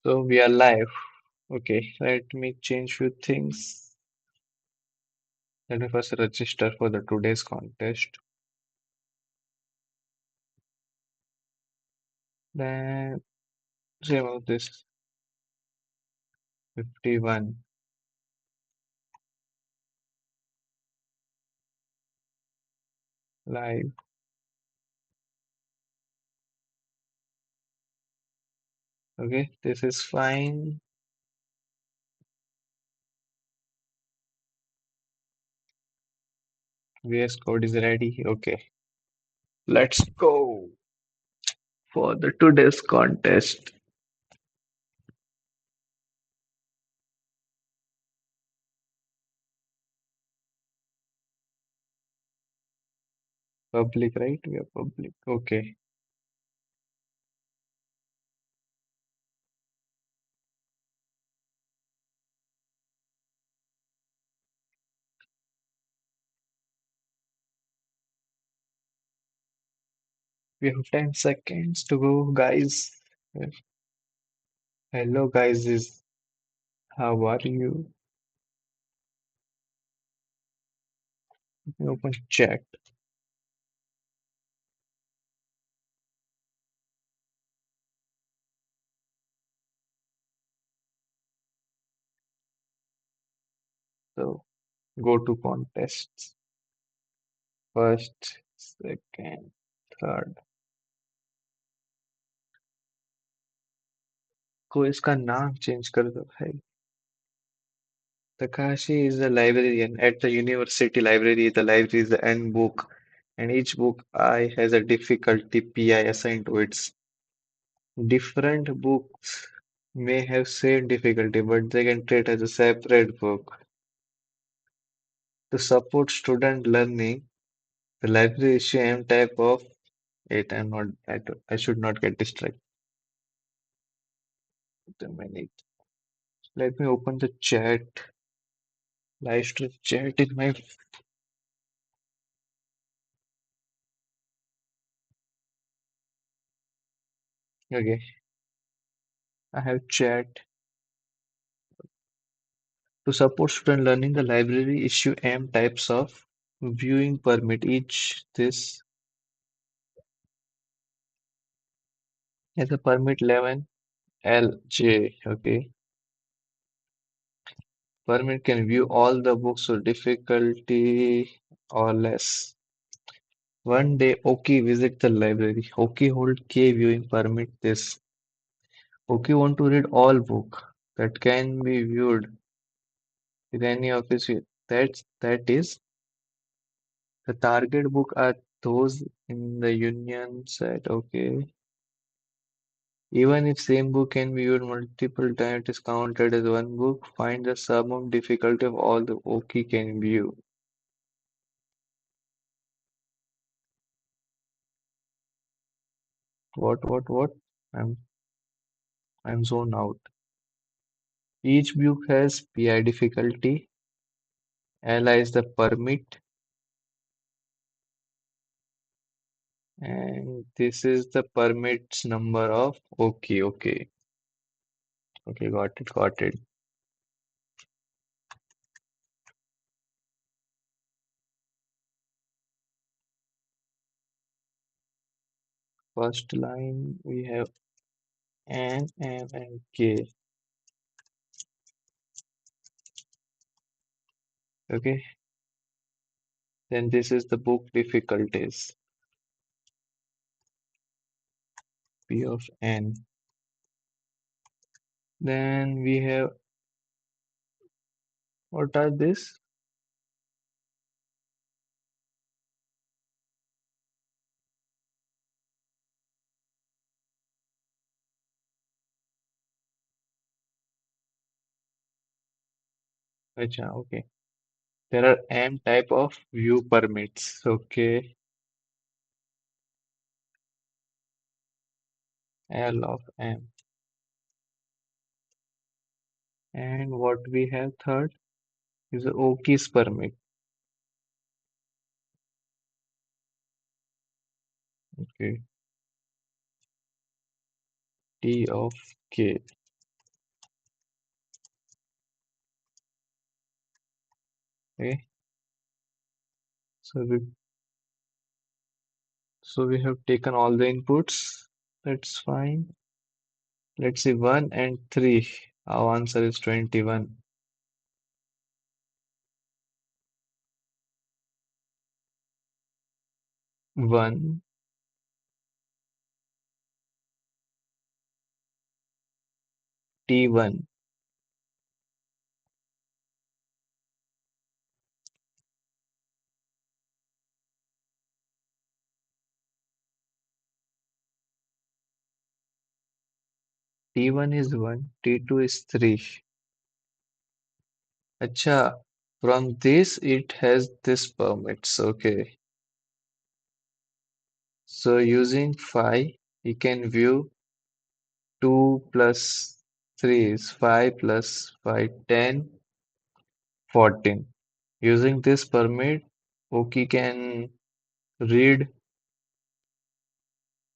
So we are live. Okay, let me change few things. Let me first register for the today's contest. Then remove this 51 live. Okay, this is fine. VS Code is ready. Okay, let's go for the today's contest. Public, right? We are public. Okay, we have 10 seconds to go, guys. Hello, guys. How are you? Let me open chat. So go to contests. First, second, third. को इसका नाम change कर दो भाई. Takashi is a librarian at the university library. The library is the end book, and each book I has a difficulty PI assigned to it. Different books may have same difficulty, but they can treat as a separate book. To support student learning, the library issue M type of it. I should not get distracted. A minute. Let me open the chat. Live stream chat in my. Okay, I have chat. To support student learning, the library issue M types of viewing permit. Each this has a permit 11 LJ. Okay, permit can view all the books or difficulty or less. One day, Oki visit the library. Oki hold K viewing permit. This Oki want to read all book that can be viewed with any of his. That is the target book are those in the union set. Okay. Even if same book can be viewed multiple times, it is counted as one book. Find the sum of difficulty of all the Oki can view. What? I'm I'm zoned out. Each book has PI difficulty. Li is the permit, and this is the permits number of Oki. Okay, got it. First line we have N, M, and K. Okay, then this is the book difficulties. P of N. Then we have what are this? Acha, okay. There are M type of view permits. Okay, L of M. And what we have third is the Oki's permit. Okay, T of K. Okay, so we have taken all the inputs. That's fine. Let's see 1 and 3. Our answer is 21. 1 T1. T1 is 1, T2 is 3. Acha, from this it has this permits. Okay. So using 5, you can view 2 plus 3 is 5 plus 5, 10, 14. Using this permit, Oki can read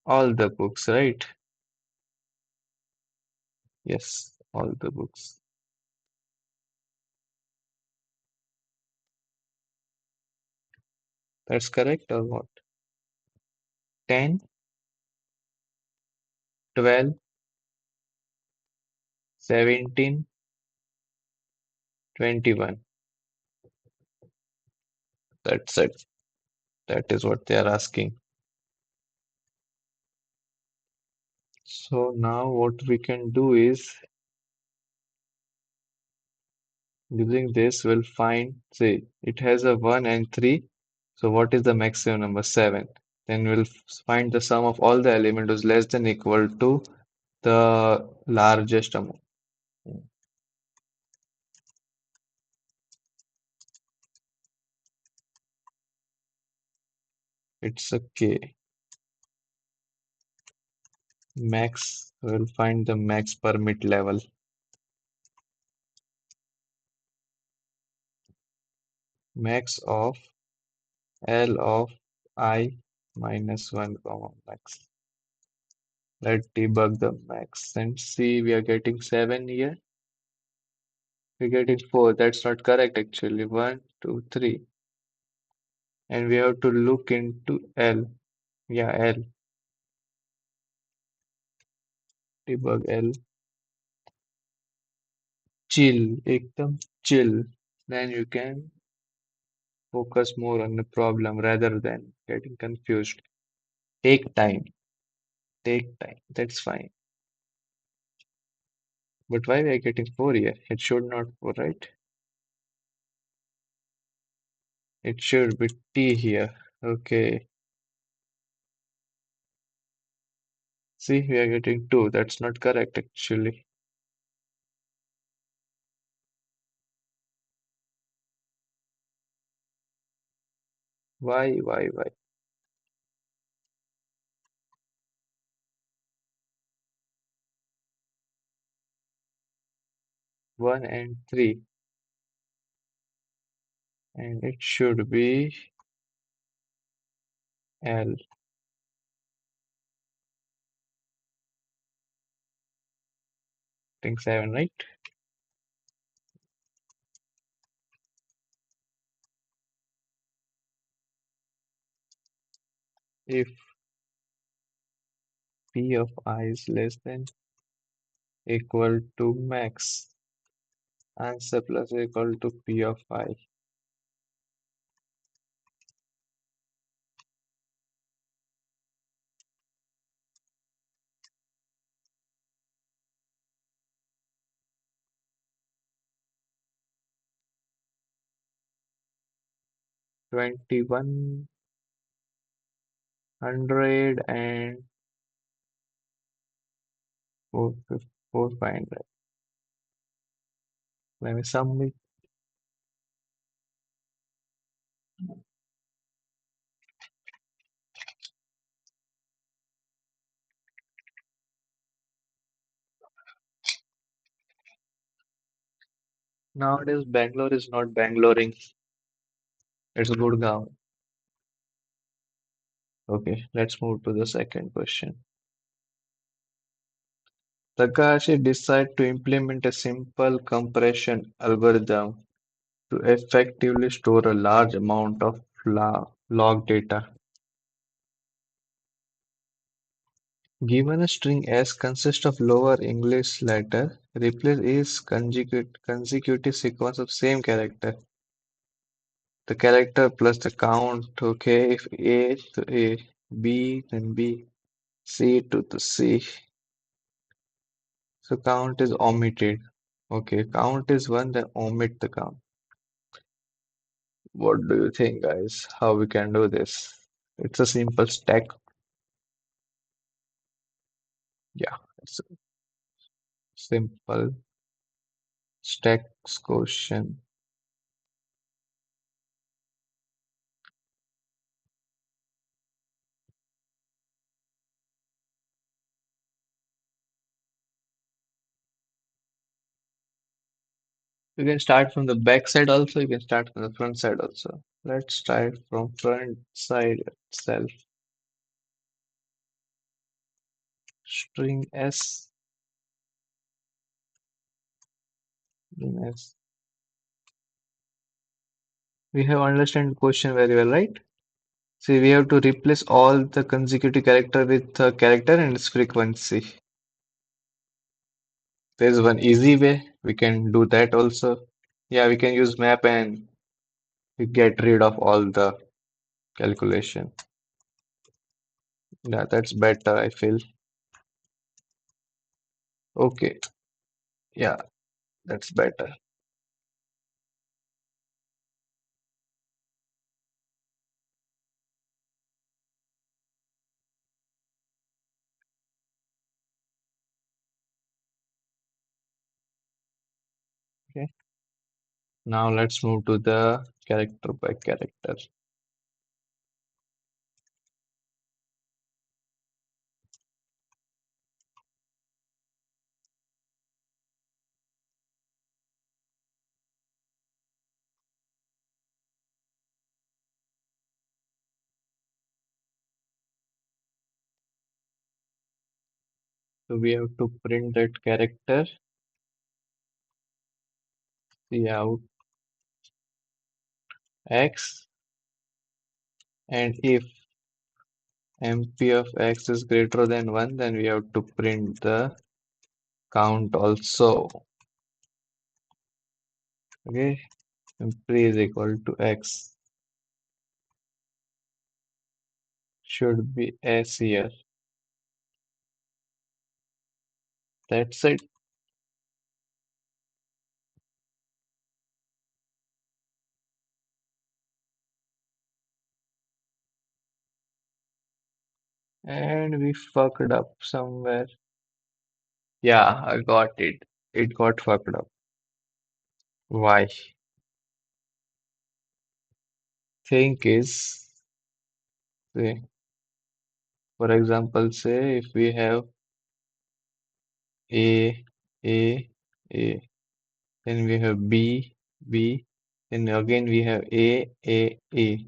all the books, right? Yes, all the books. That's correct or what? 10, 12, 17, 21. That's it. That is what they are asking. So now what we can do is using this we'll find, say it has a 1 and 3. So what is the maximum number? 7. Then we'll find the sum of all the elements less than equal to the largest amount. It's a K. Max, we'll find the max permit level. Max of L of I minus 1 comma max. Let's debug the max and see we are getting 7 here. We're getting 4. That's not correct actually. 1, 2, 3. And we have to look into L. Yeah, L. Debug L. Chill. एकदम chill. Then you can focus more on the problem rather than getting confused. Take time. Take time. That's fine. But why we are getting 4 here? It should not 4, right? It should be T here. Okay. See, we are getting 2. That's not correct actually. Why? 1 and 3. And it should be L. I think 7, right? If P of I is less than equal to max, answer plus equal to P of I. 2100 and 4500. Let me sum it. Nowadays, Bangalore is not Bangaloring. It's Gurgaon. Okay, let's move to the second question. Takashi decided to implement a simple compression algorithm To effectively store a large amount of log data. Given a string S consists of lower English letter, replace is consecutive sequence of same character. The character plus the count, okay, if A to A, B then B, C to the C. So count is omitted. Okay, count is one, then omit the count. What do you think, guys? How we can do this? It's a simple stack. Yeah, it's a simple stack question. You can start from the back side also, you can start from the front side also. Let's start from front side itself. String S, string S. We have understand the question very well, right? See, we have to replace all the consecutive character with a character and its frequency. There's one easy way. We can do that also. Yeah, we can use map and we get rid of all the calculation. Yeah, that's better, I feel. Okay, yeah, that's better. Okay, now let's move to the character by character. So we have to print that character, see out x, and if MP of x is greater than 1, then we have to print the count also. Okay, MP is equal to x. Should be S here. That's it. And we fucked up somewhere. Yeah, I got it. It got fucked up. Why? Think is, say, for example, say if we have A, A, A, then we have B, B, then again we have A, A.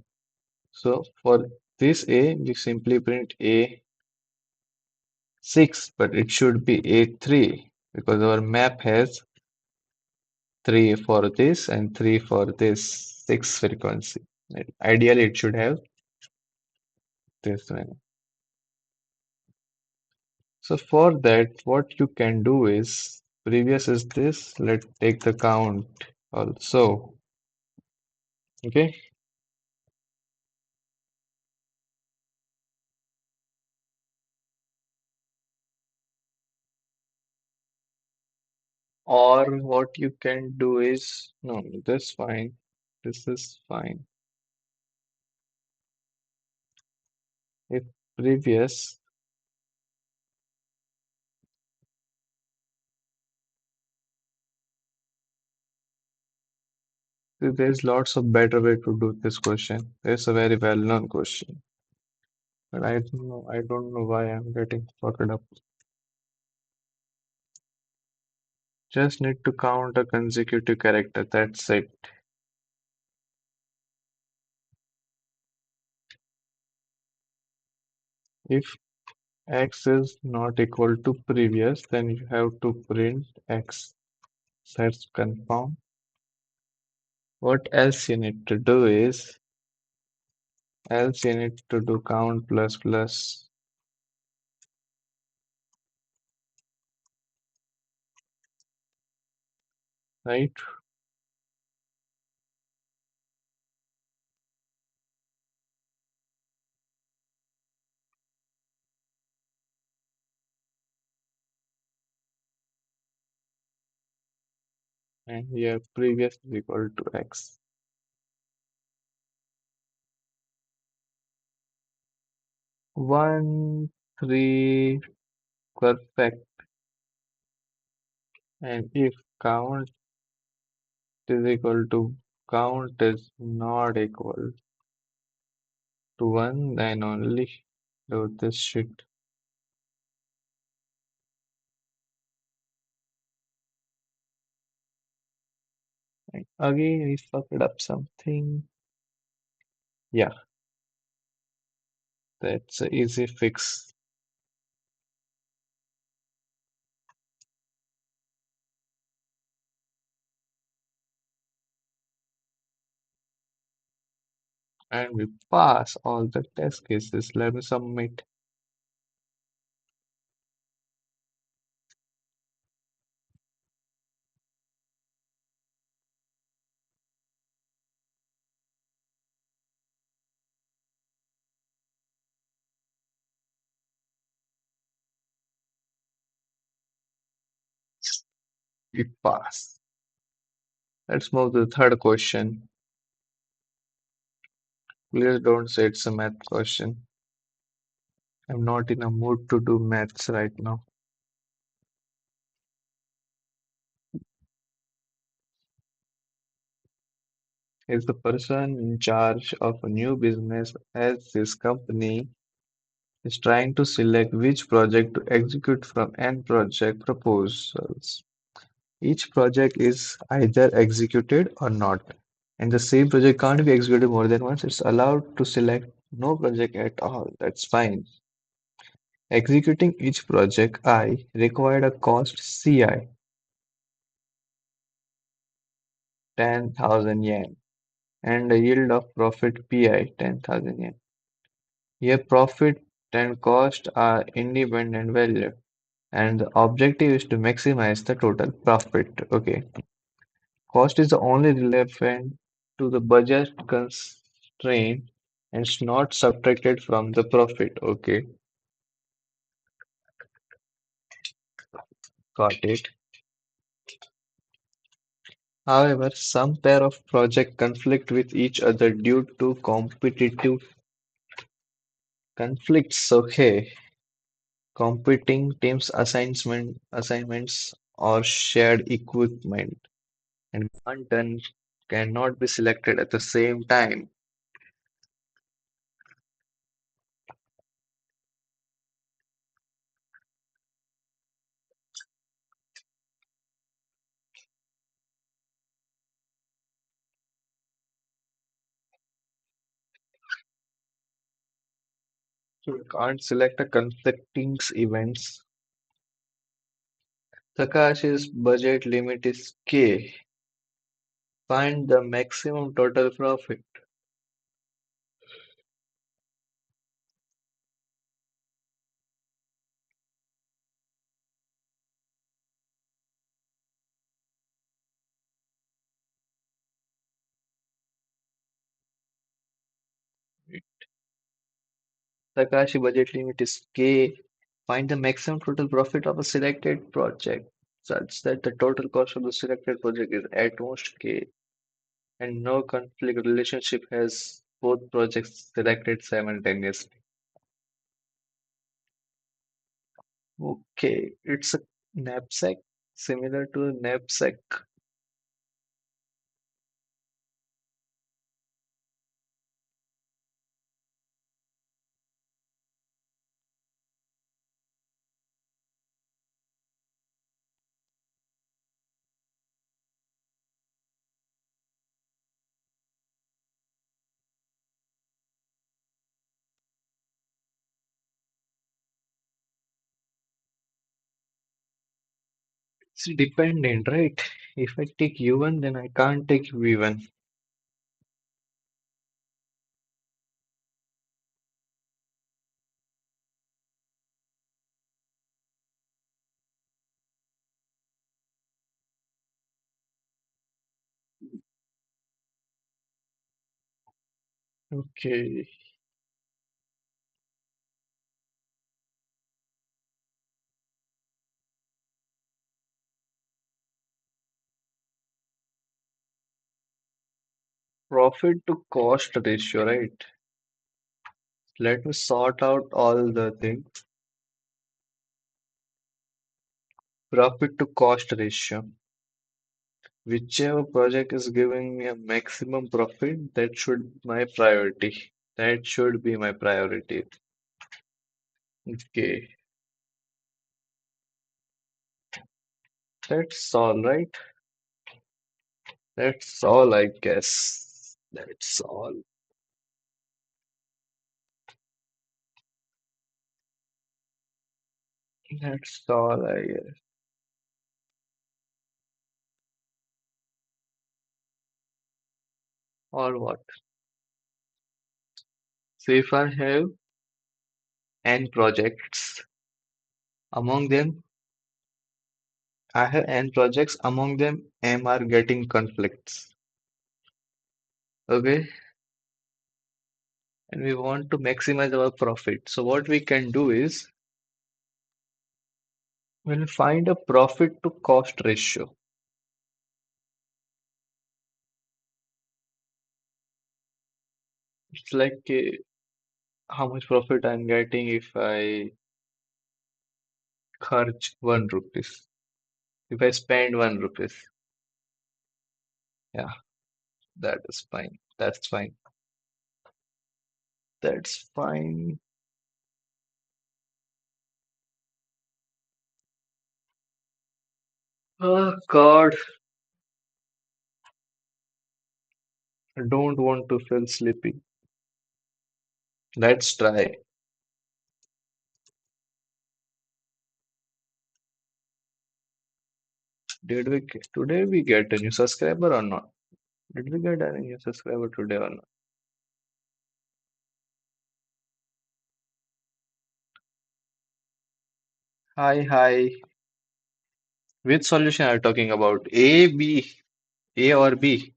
So for this A, we simply print A6, but it should be A3 because our map has 3 for this and 3 for this 6 frequency. Ideally, it should have this one. So for that, what you can do is previous is this. Let's take the count also. Okay. Or what you can do is no, this fine. This is fine. If previous, there's lots of better way to do this question. It's a very well-known question, but I don't know why I'm getting fucked up. Just need to count a consecutive character. That's it. If x is not equal to previous, then you have to print x. That's confirm. What else you need to do is, else you need to do count plus plus, right? And your previous is equal to x. 1, 3, perfect. And if is equal to count is not equal to 1, then only do this shit. And again, we fucked up something. Yeah, that's an easy fix. And we pass all the test cases. Let me submit. We pass. Let's move to the third question. Please don't say it's a math question. I'm not in a mood to do maths right now. Is the person in charge of a new business as this company is trying to select which project to execute from n project proposals. Each project is either executed or not, and the same project can't be executed more than once. It's allowed to select no project at all. That's fine. Executing each project I required a cost Ci, 10,000 yen, and a yield of profit Pi, 10,000 yen. Here, profit and cost are independent value, and the objective is to maximize the total profit. Okay, cost is the only relevant to the budget constraint and it's not subtracted from the profit. Okay, got it. However, some pair of projects conflict with each other due to competitive conflicts. Okay, competing teams assignments or shared equipment, and one turn cannot be selected at the same time. So you can't select a conflicting events. Takashi's budget limit is K. Find the maximum total profit. Takashi budget limit is K. Find the maximum total profit of a selected project such that the total cost of the selected project is at most K and no conflict relationship has both projects selected simultaneously. Okay, it's a knapsack similar to a knapsack. It's dependent, right? If I take U1, then I can't take V1. Okay. Profit to cost ratio, right? Let me sort out all the things. Profit to cost ratio. Whichever project is giving me a maximum profit, that should be my priority. That should be my priority. Okay, that's all right. That's all, I guess. That's all. That's all, I guess. Or what? So if I have n projects, among them, I have n projects, among them, m are getting conflicts. Okay, and we want to maximize our profit. So what we can do is we'll find a profit to cost ratio. It's like how much profit I'm getting if I charge 1 rupees. If I spend 1 rupees. Yeah, that is fine. That's fine. That's fine. Oh God, I don't want to feel sleepy. Let's try. Today we get a new subscriber or not? Did we get any new subscriber today or not? Hi, hi. Which solution are you talking about? A, B, A or B?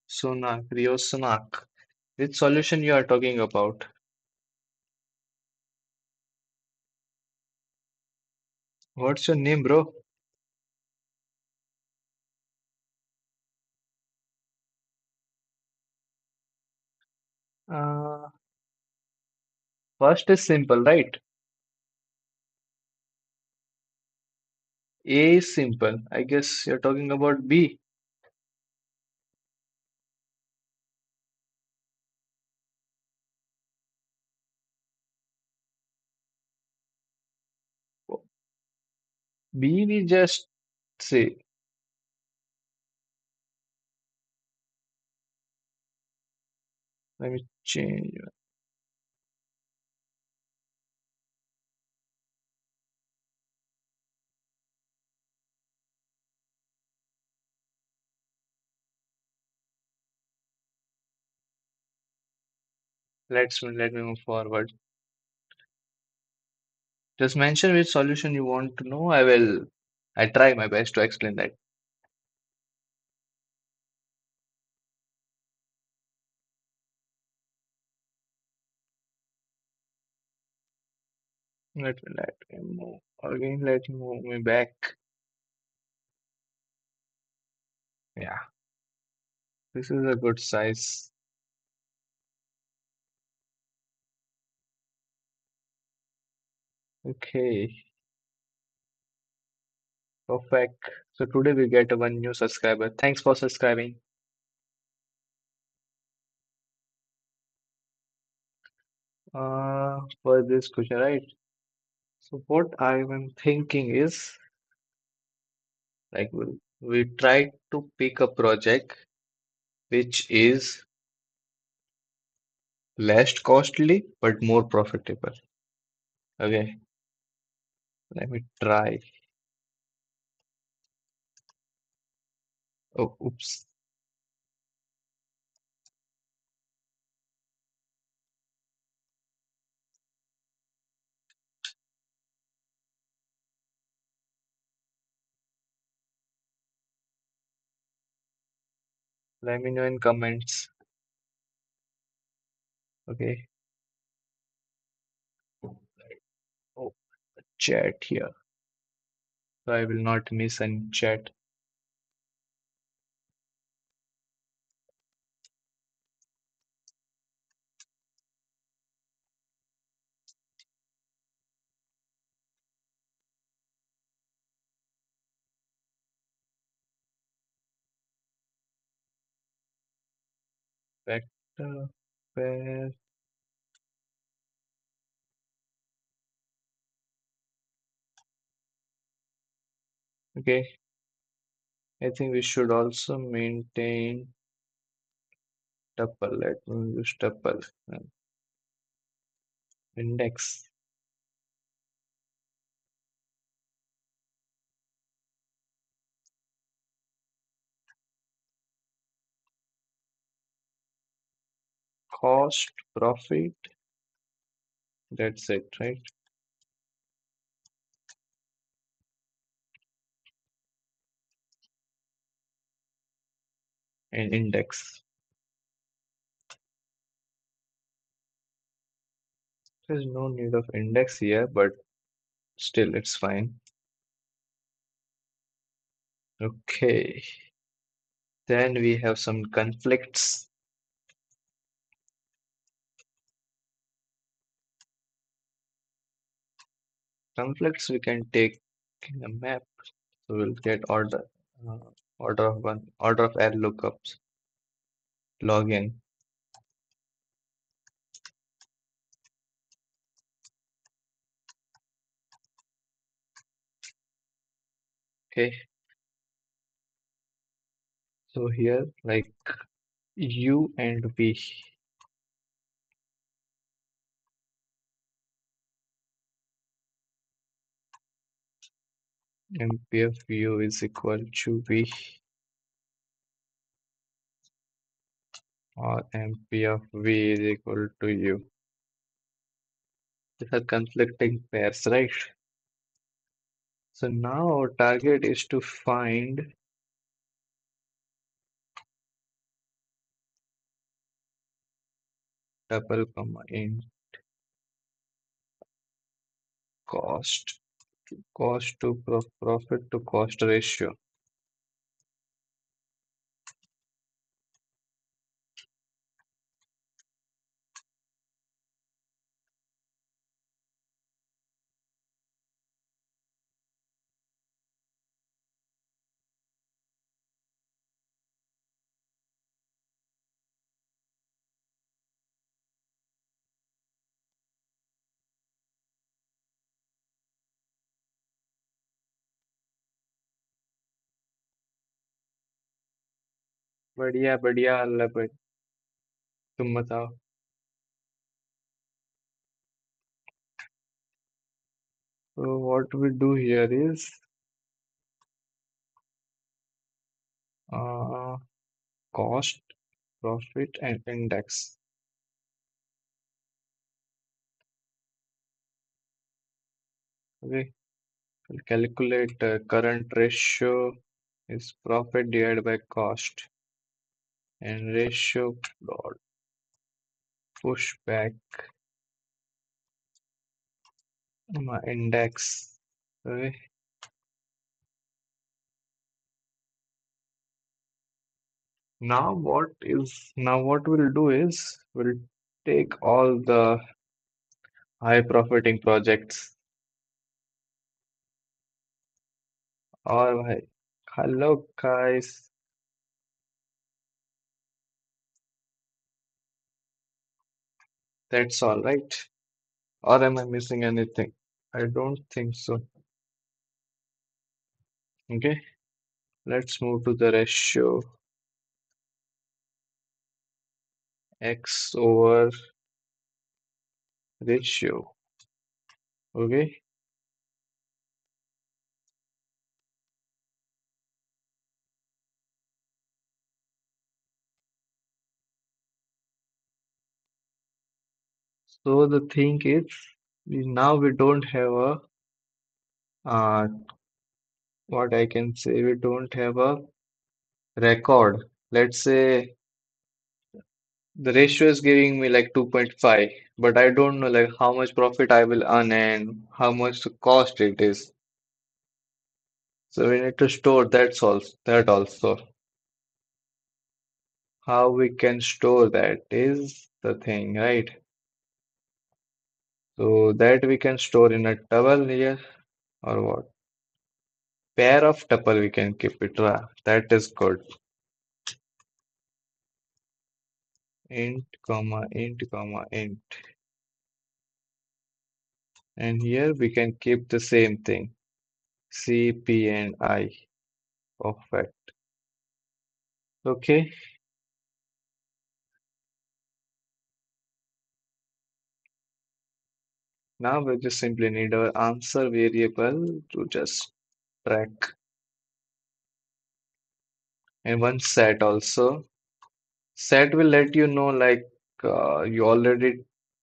Sonak, Rio Sonak. Which solution you are talking about? What's your name, bro? Uh, First is simple, right? A is simple. I guess you're talking about B. B we just say. Let me change. Let me move forward. Just mention which solution you want to know. I try my best to explain that. Let me move again. Let me move me back. Yeah, this is a good size. Okay, perfect. So today we get one new subscriber. Thanks for subscribing. For this question, right? So what I am thinking is like we try to pick a project which is less costly but more profitable. Okay, let me try. Oh, oops. Let me know in comments. Okay. Oh, chat here. So I will not miss any chat. Vector pair. Okay. I think we should also maintain tuple. Let me use tuple. Index. Cost, profit. That's it, right? And index. There's no need of index here, but still it's fine. Okay. Then we have some conflicts. Conflicts we can take in a map. So we'll get uh, order of L lookups, login. Okay. So here, like U and V. MP of U is equal to V, or MP of V is equal to U. These are conflicting pairs, right? So now our target is to find tuple comma in cost, cost to profit to cost ratio. बढ़िया बढ़िया अल्लाह भाई तुम बताओ so what we do here is uh, cost profit and index. Okay, we'll calculate current ratio is profit divided by cost and ratio dot push back index. Okay, now what we'll do is we'll take all the high profiting projects. All right. Hello guys. That's all right. Or am I missing anything? I don't think so. Okay, let's move to the ratio x over ratio. Okay, so the thing is, now we don't have a what I can say, we don't have a record Let's say the ratio is giving me like 2.5, but I don't know like how much profit I will earn and how much the cost it is. So we need to store that also. How we can store that is the thing, right? So that we can store in a table here or what? Pair of tuple we can keep it. That is good. Int, int. And here we can keep the same thing. C, P, and I. Perfect. Okay. Now we just simply need our answer variable to just track and one set also. Set will let you know like you already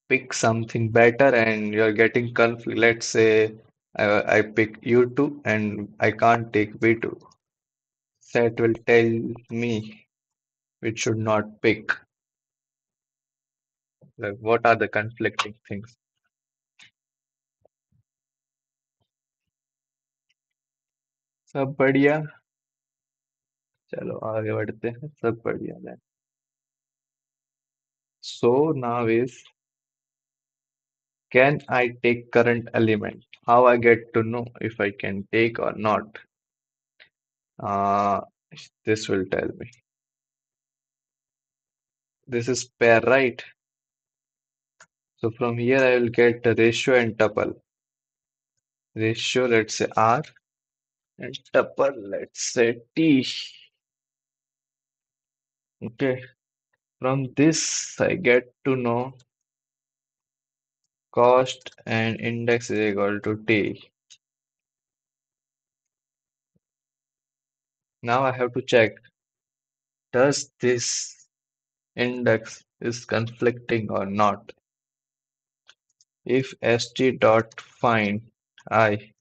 pick something better and you're getting conflict. Let's say I pick U2 and I can't take V2. Set will tell me which should not pick. Like what are the conflicting things? सब बढ़िया चलो आगे बढ़ते हैं सब बढ़िया then. So now is can I take current element? How I get to know if I can take or not? Uh, this will tell me. This is pair, right? So from here I will get the ratio and tuple. Ratio, let's say R, and tuple, let's say T. Okay. From this I get to know cost and index is equal to T. Now I have to check, does this index is conflicting or not? If st dot find I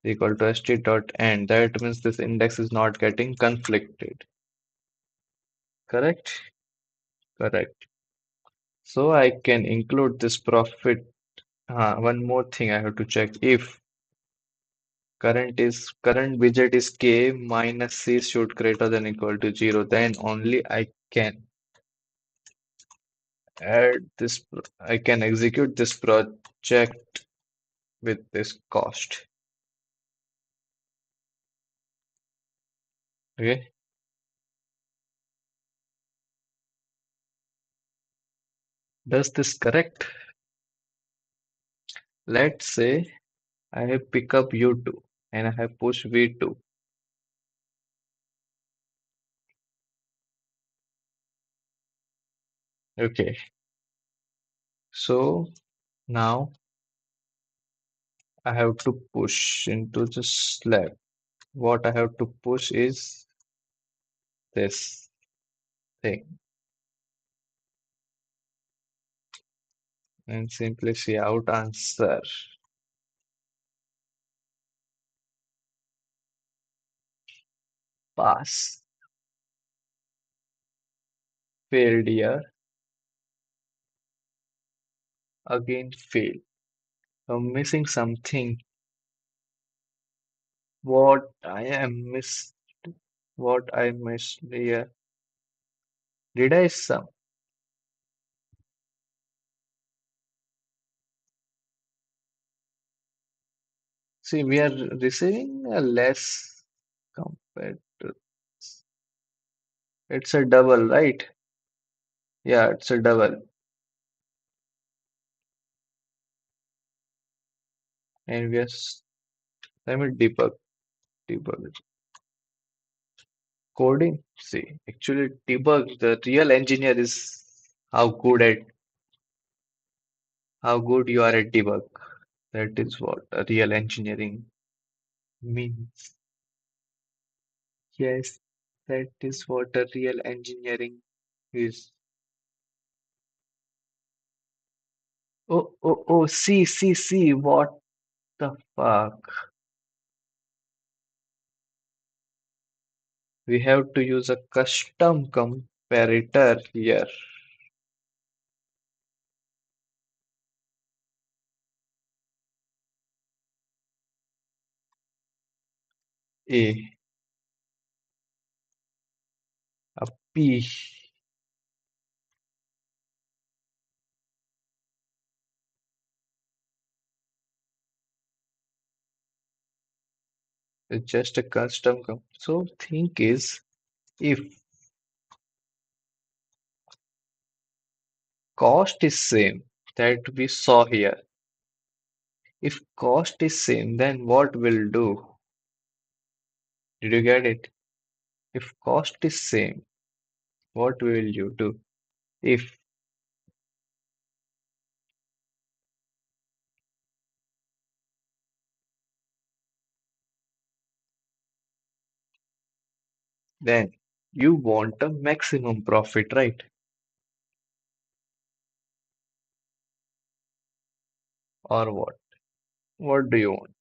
equal to st dot end, that means this index is not getting conflicted. Correct? Correct. So I can include this profit. One more thing I have to check. If current widget is k minus c should greater than equal to 0, then only I can add this. I can execute this project with this cost. Okay. Does this correct? Let's say I have pick up U2 and I have push V2. Okay. So now I have to push into the slab. What I have to push is this thing and simply see out answer. Pass. Failed here. Again fail. I'm missing something. What I am miss what I missed here. Did I some see we are receiving a less compared to it's a double, right? Yeah, it's a double. And we are let me debug it. Coding. See, actually debug the real engineer is how good at how good you are at debug. That is what a real engineering means. Yes, that is what a real engineering is. See, what the fuck? We have to use a custom comparator here. A, a P, is just a custom so think is if cost is same that we saw here. If cost is same, then what will do? Did you get it? If cost is same, what will you do? If then you want a maximum profit, right? Or what? What do you want?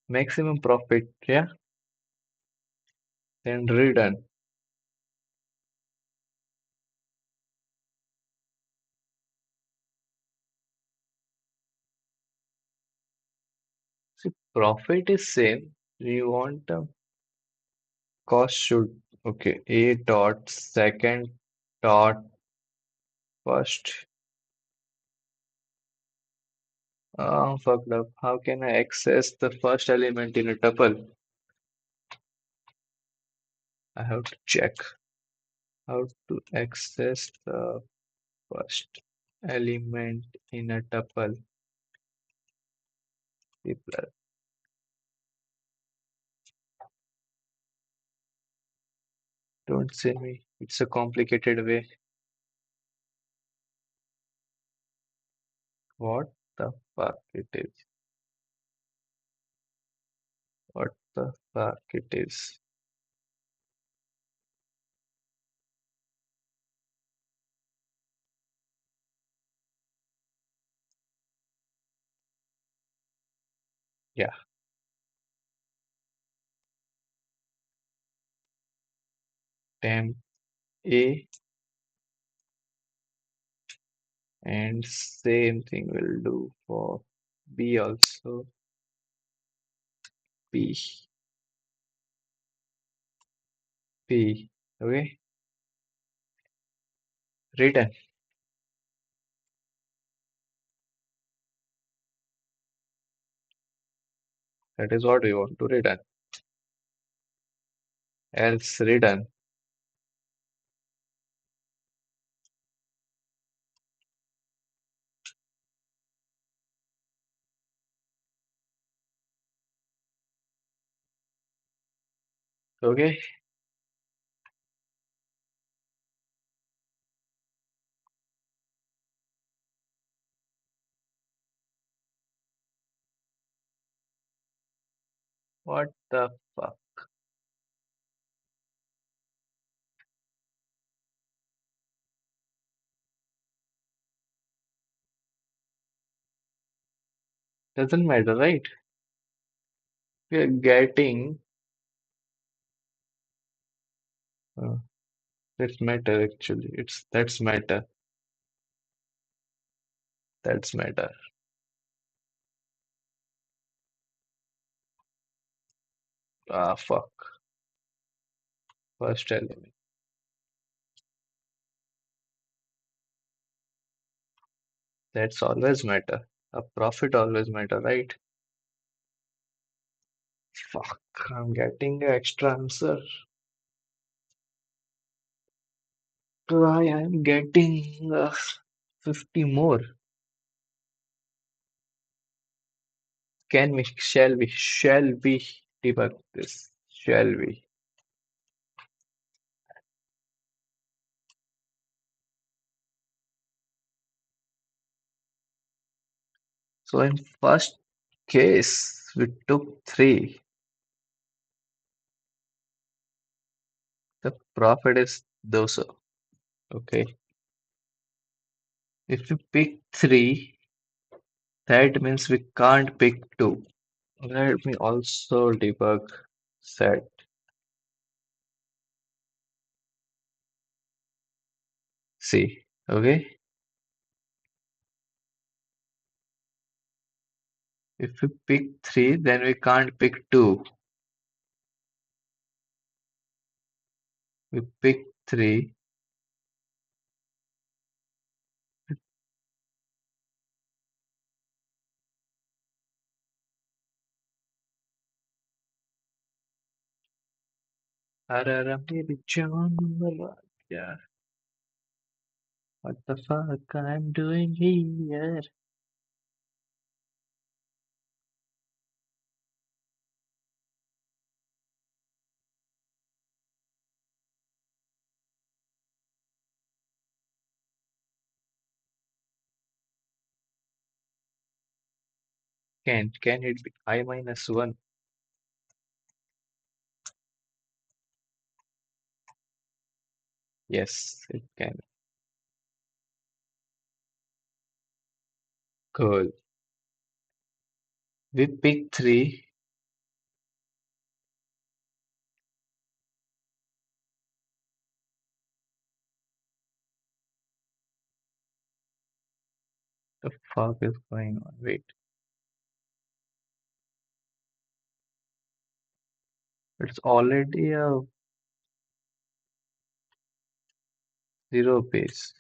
Maximum profit, yeah? Then redone. See, profit is same. You want a cost should okay. A dot second dot first. Fucked up. How can I access the first element in a tuple? I have to check how to access the first element in a tuple. People, don't say me. It's a complicated way. What the fuck it is? What the fuck it is? Yeah, temp A and same thing will do for B also. P, P. Okay, written. That is what we want to written. Else written. Okay, what the fuck? Doesn't matter, right? We are getting. Uh, it's matter actually. It's that's matter. That's matter. Ah, fuck. First element. That's always matter. A profit always matter, right? Fuck. I'm getting an extra answer. Try. I'm getting 50 more. Shall we debug this? Shall we? So in first case, we took three. The profit is those. Okay. If we pick three, that means we can't pick two. Let me also debug set. See, okay? If we pick 3, then we can't pick 2. We pick 3. Arara मेरी जान वाला यार, what the fuck I'm doing here? Can it be I minus 1? Yes, it can. Cool. We pick 3. The fuck is going on? Wait, it's already a 0 base.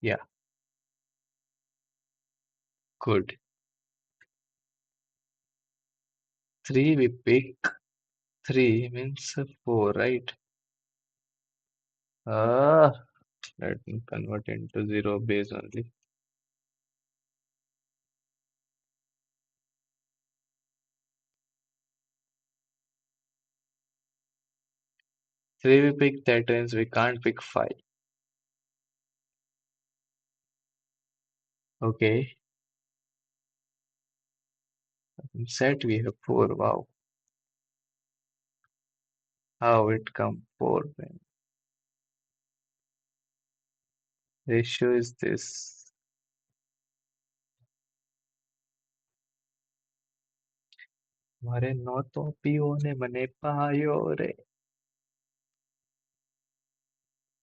Yeah, good. 3 we pick 3 means 4, right? Ah, let me convert into 0 base only. 3 we pick, that means we can't pick 5. Okay, in set we have 4. Wow, how it come 4 then? Ratio is this. મારે નહોતો પીવો ને મને પાયો રે.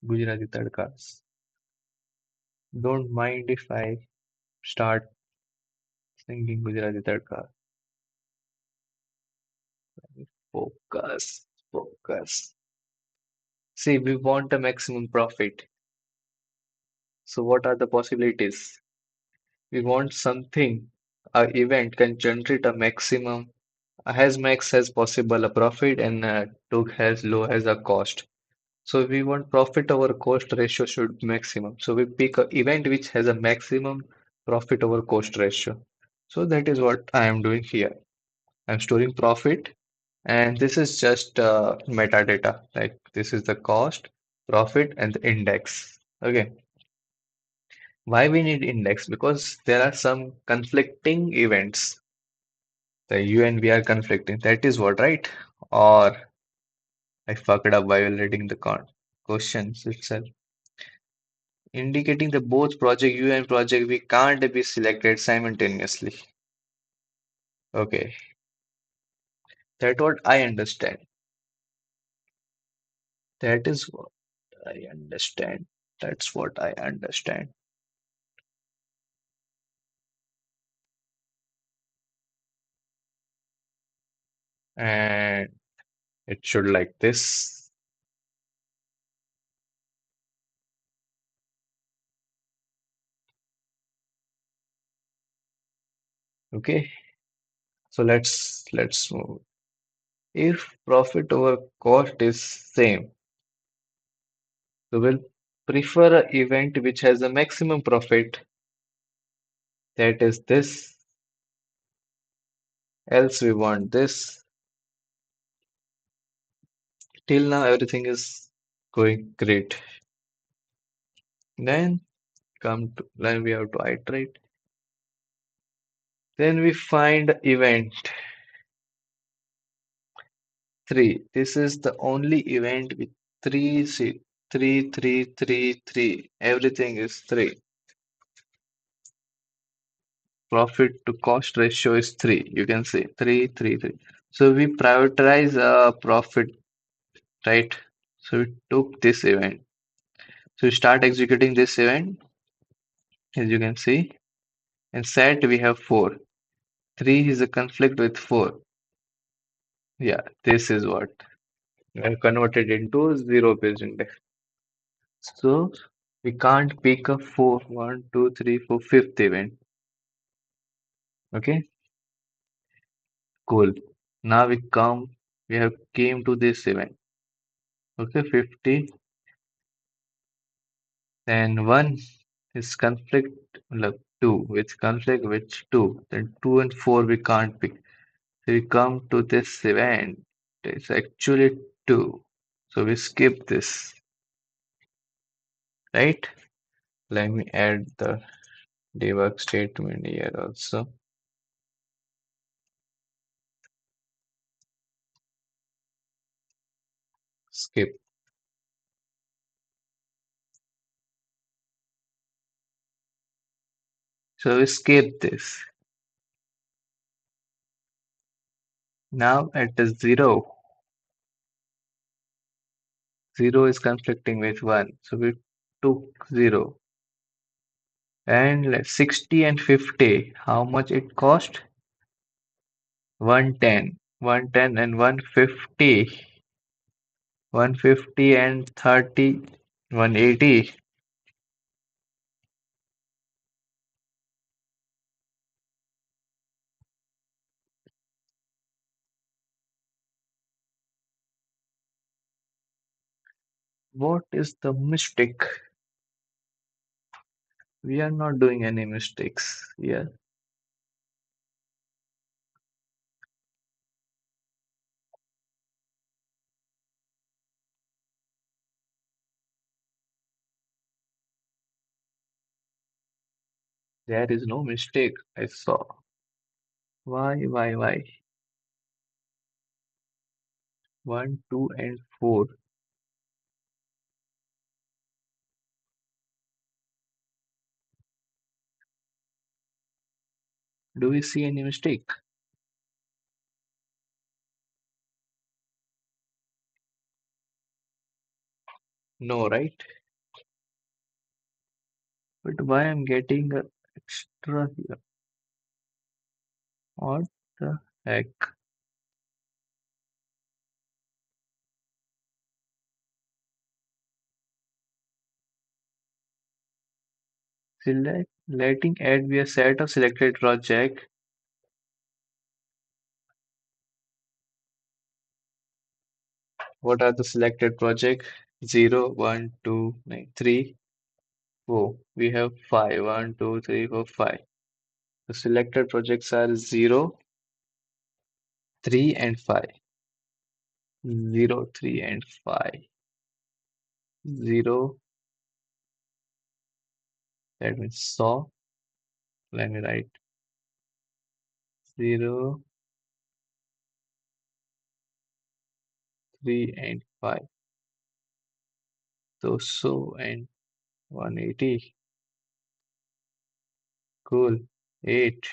ગુજરાતી તડકા. Don't mind if I start singing Gujarati Tadka. Focus, focus. See, we want a maximum profit. So what are the possibilities? We want something, a event can generate a maximum, as max as possible a profit and took as low as a cost. So we want profit over cost ratio should be maximum. So we pick a event which has a maximum profit over cost ratio. So that is what I am doing here. I'm storing profit, and this is just metadata. Like this is the cost, profit, and the index. Okay. Why we need index? Because there are some conflicting events. The U and V are conflicting. That is what, right? Or I fucked up by violating the questions itself. Indicating that both project U and project V can't be selected simultaneously. Okay. That's what I understand. That is what I understand. That's what I understand. And it should like this. Okay. So let's move. If profit over cost is same, so we'll prefer an event which has a maximum profit, that is this, else we want this. Till now everything is going great. Then then we have to iterate. Then we find event 3. This is the only event with 3, see, 3, 3, 3, 3. Everything is 3. Profit to cost ratio is 3. You can see 3, 3, 3. So we prioritize profit right? So we took this event. So we start executing this event, as you can see. In set, we have 4. 3 is a conflict with 4. Yeah, this is what we have converted into zero-based index. So we can't pick a 4, 1, 2, 3, 4, fifth event. Okay, cool. Now we have came to this event. Okay, 50. Then 1 is conflict, look, 2, with conflict with 2. Then 2 and 4 we can't pick. So we come to this event. It's actually 2. So we skip this, right? Let me add the debug statement here also. Skip. So we skip this. Now at the 0, 0 is conflicting with 1. So we took 0. And 60 and 50, how much it cost? 110. 110 and 150. 150 and 30. 180. What is the mistake? We are not doing any mistakes. Yeah, there is no mistake I saw. Why? 1, 2, and 4. Do we see any mistake? No, right? But why I'm getting a extra here? What the heck? Letting add be a set of selected project. What are the selected project? 0, 1, 2, 3, 4. We have 5. 1, 2, 3, 4, 5. The selected projects are 0, 3, and 5. 0, 3, and 5. 0, that means saw. Let me write 0, 3, and 5. So and 180. Cool. 8,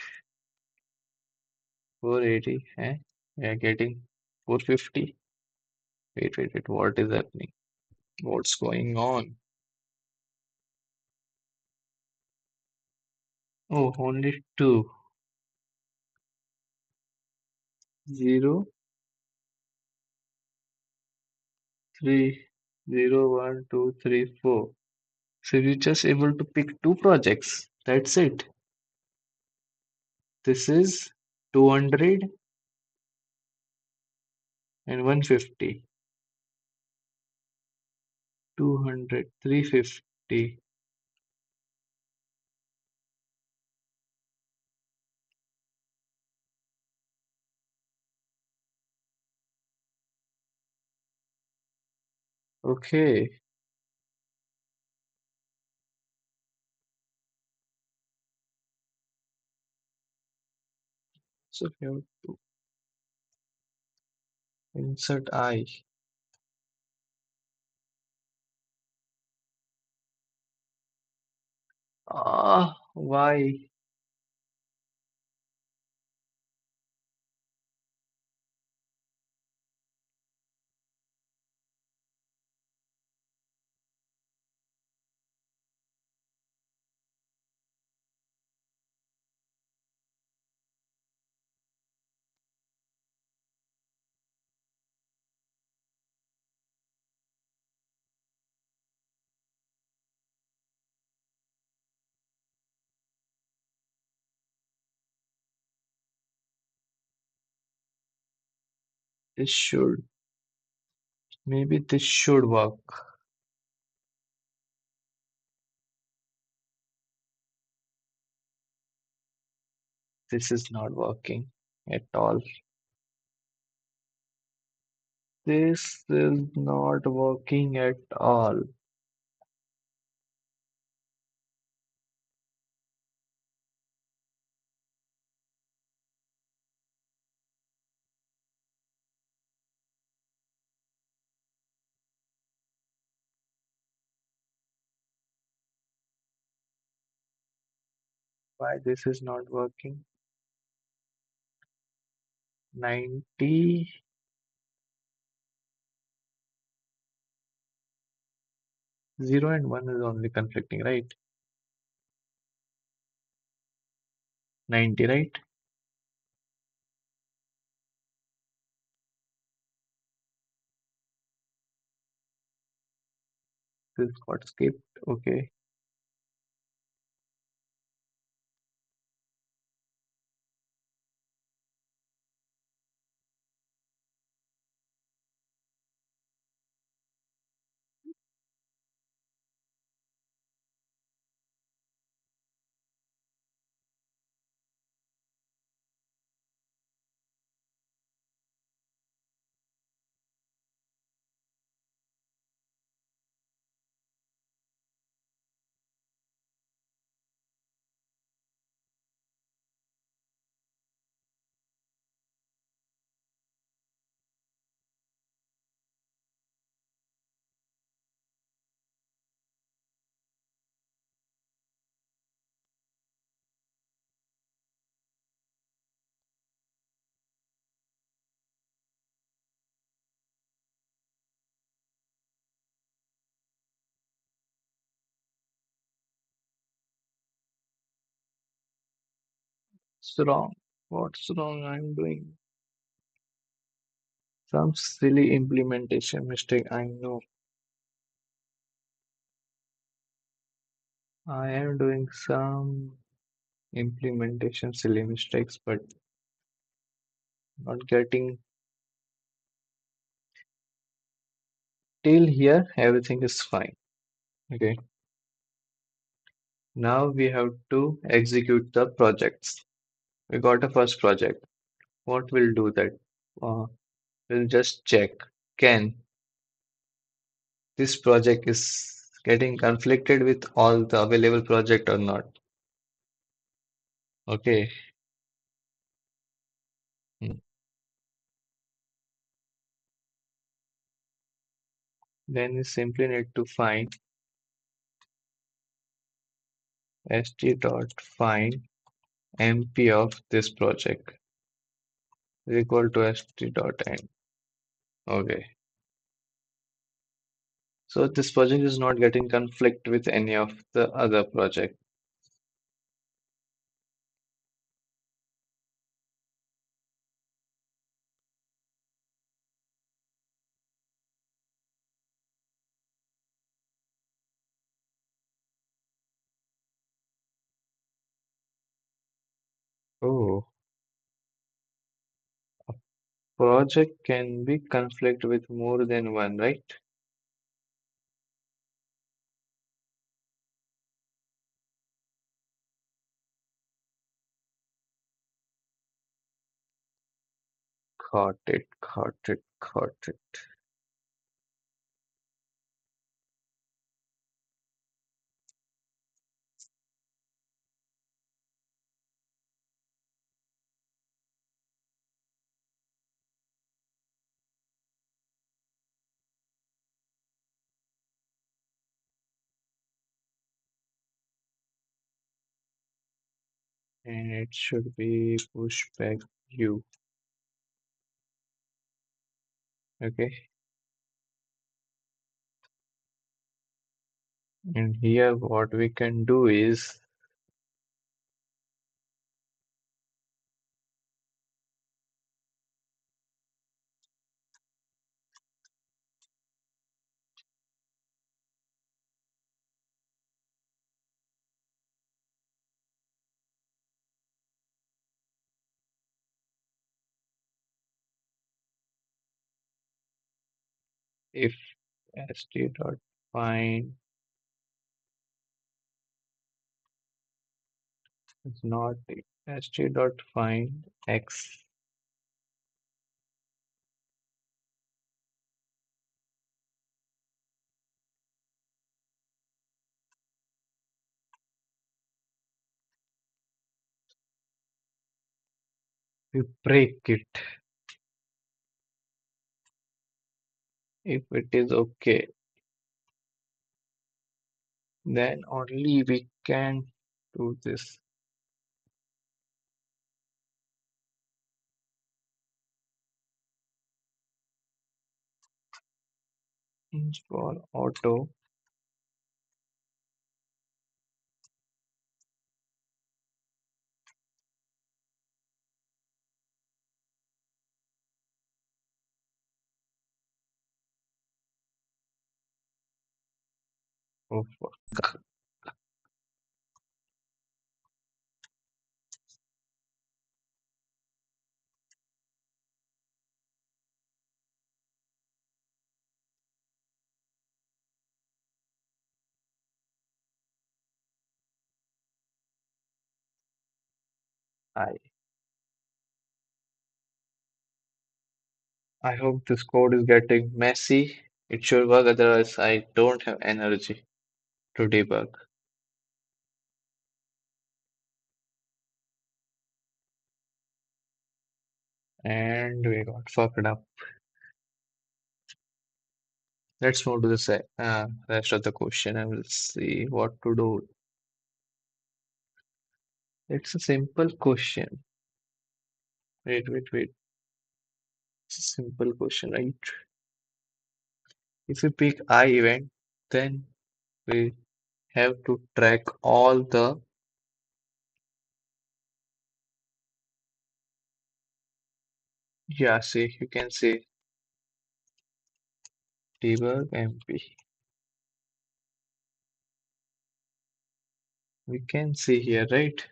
480. Eh? We are getting 450. Wait. What is happening? What's going on? Oh, only 2. 0, 3, 0, 1, 2, 3, 4. So you're just able to pick 2 projects. That's it. This is 200 and 150. 200, 350. Okay. So we have to insert I. Ah, why? This should, maybe this should work. This is not working at all. This is not working at all. Why this is not working? 90, 0 and 1 is only conflicting, right? 90, right? This got skipped. Okay. What's wrong? What's wrong? I'm doing some silly implementation mistake. I know I am doing some implementation silly mistakes, but not getting till here. Everything is fine. Okay. Now we have to execute the projects. We got a first project. What we'll do that? Uh, we'll just check. Can this project is getting conflicted with all the available project or not? Okay. Hmm. Then we simply need to find st.find mp of this project is equal to st.end. Okay. So this project is not getting conflict with any of the other project. Oh, project can be conflict with more than one, right? Got it. And it should be pushback u. Okay. And here what we can do is If st dot find is not st dot find x, we break it. If it is okay, then only we can do this. For auto, oh, I I hope this code is getting messy. It should work, otherwise I don't have energy to debug. And we got fucked up. Let's move to the rest of the question and we'll see what to do. It's a simple question. Wait. It's a simple question, right? If we pick I event, then we have to track all the, yeah, see, you can say debug MP. We can see here, right?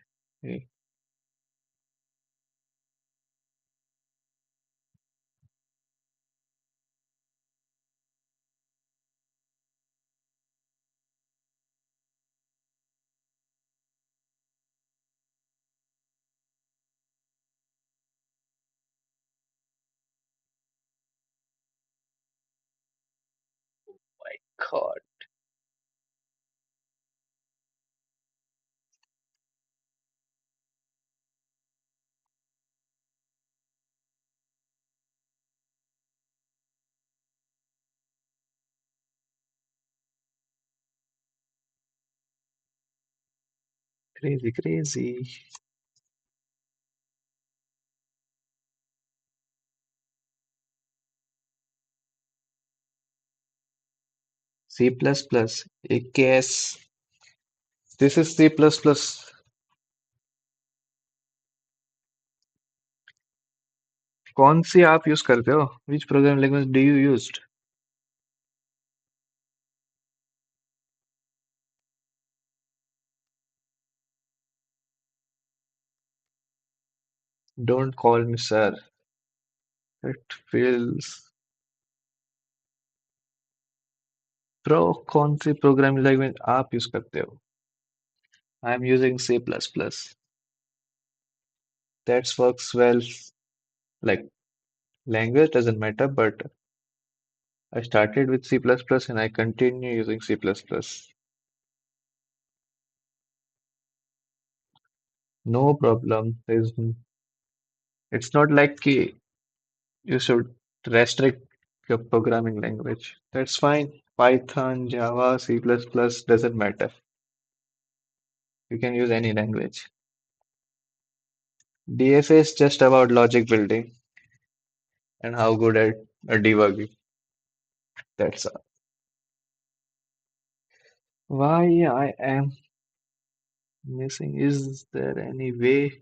Eh, God, crazy. C++, AKS. This is C++. कौन सी आप use करते हो? Which programming language do you used? Don't call me sir. It feels. Bro, कौन सी programming language आप use करते हो? I'm using C++. That works well. Like language doesn't matter, but I started with C++ and I continue using C++. No problem. It's not like you should restrict your programming language. That's fine. Python, Java, C++ doesn't matter. You can use any language. DSA is just about logic building and how good at debugging. That's all. Why I am missing? Is there any way?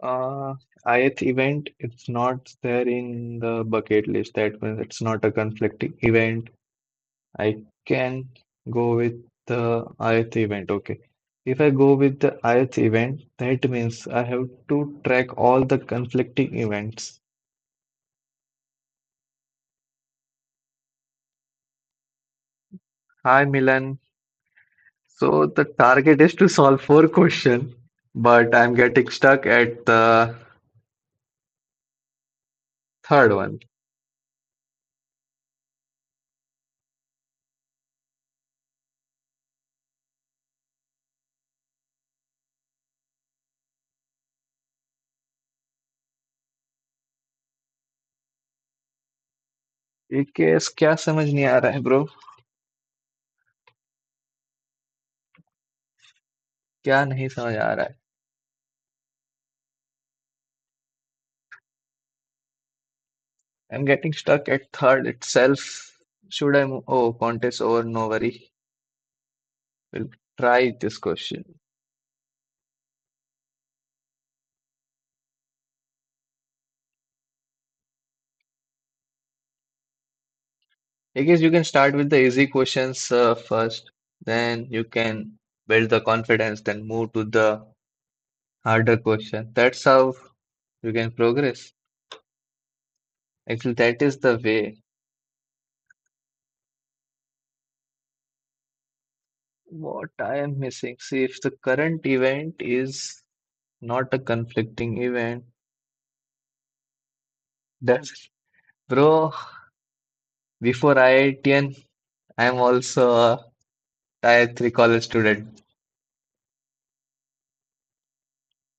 Uh, IIT event, it's not there in the bucket list. That means it's not a conflicting event. I can go with the IIT event. Okay. If I go with the IIT event, that means I have to track all the conflicting events. Hi Milan. So the target is to solve four questions, but I'm getting stuck at the third one. ये case क्या समझ नहीं आ रहा है bro? क्या नहीं समझ आ रहा है? I'm getting stuck at third itself. Should I move? Oh, contest over, no worry. We'll try this question. I guess you can start with the easy questions first, then you can build the confidence, then move to the harder question. That's how you can progress. Actually, that is the way. What I am missing. See, if the current event is not a conflicting event, that's bro. Before IITN, I'm also a Tier 3 college student.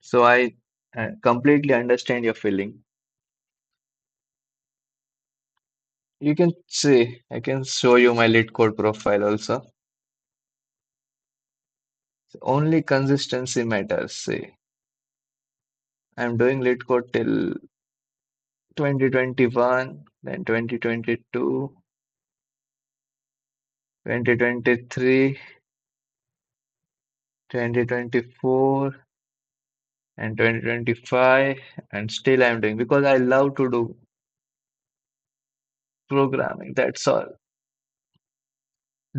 So I completely understand your feeling. You can see, I can show you my lead code profile also. Only consistency matters. See, I'm doing lead code till 2021, then 2022, 2023, 2024, and 2025, and still I'm doing because I love to do programming. That's all.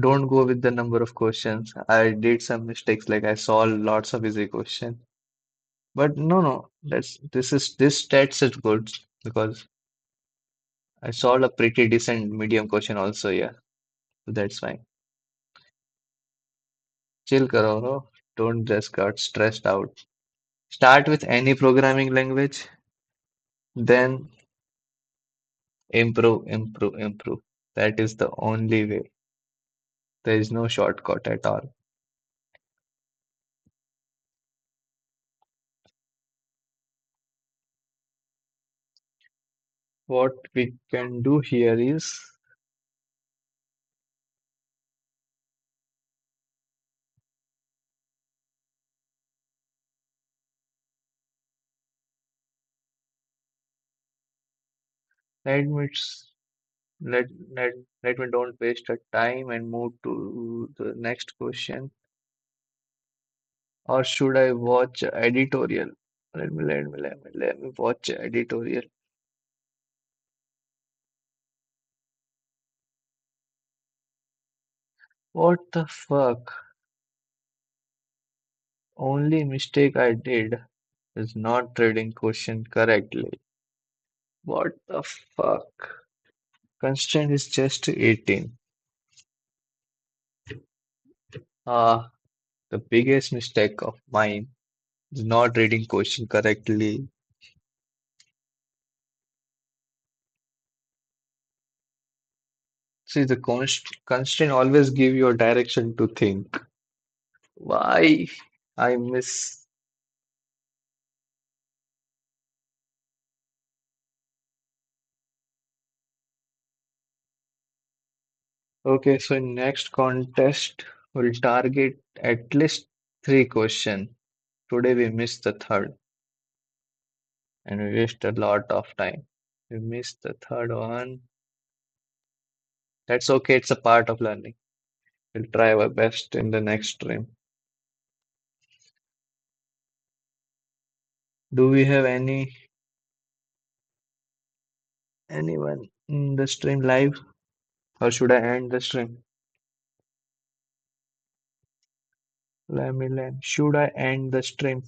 Don't go with the number of questions. I did some mistakes, like I solved lots of easy questions. But no, this stats is good because I solved a pretty decent medium question also, yeah. So that's fine. Chill karo, bro. Don't just get stressed out. Start with any programming language, then improve, improve, improve. That is the only way. There is no shortcut at all. What we can do here is let me s- let let let me don't waste the time and move to the next question. Or should I watch editorial? Let me watch editorial. What the fuck? Only mistake I did is not reading question correctly. What the fuck? Constraint is just 18. Ah, the biggest mistake of mine is not reading question correctly. See, the constraint always give you a direction to think. Why I miss? Okay, so in next contest, we'll target at least three question. Today we missed the third, and we wasted a lot of time. We missed the third one. That's okay, it's a part of learning. We'll try our best in the next stream. Do we have anyone in the stream live, or should I end the stream? Lammy. Should I end the stream?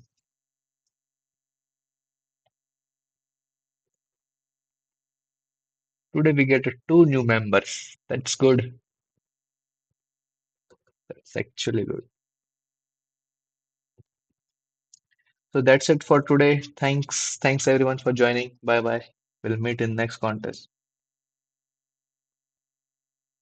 Today we get two new members. That's good. That's actually good. So that's it for today. Thanks everyone for joining. Bye bye. We'll meet in next contest.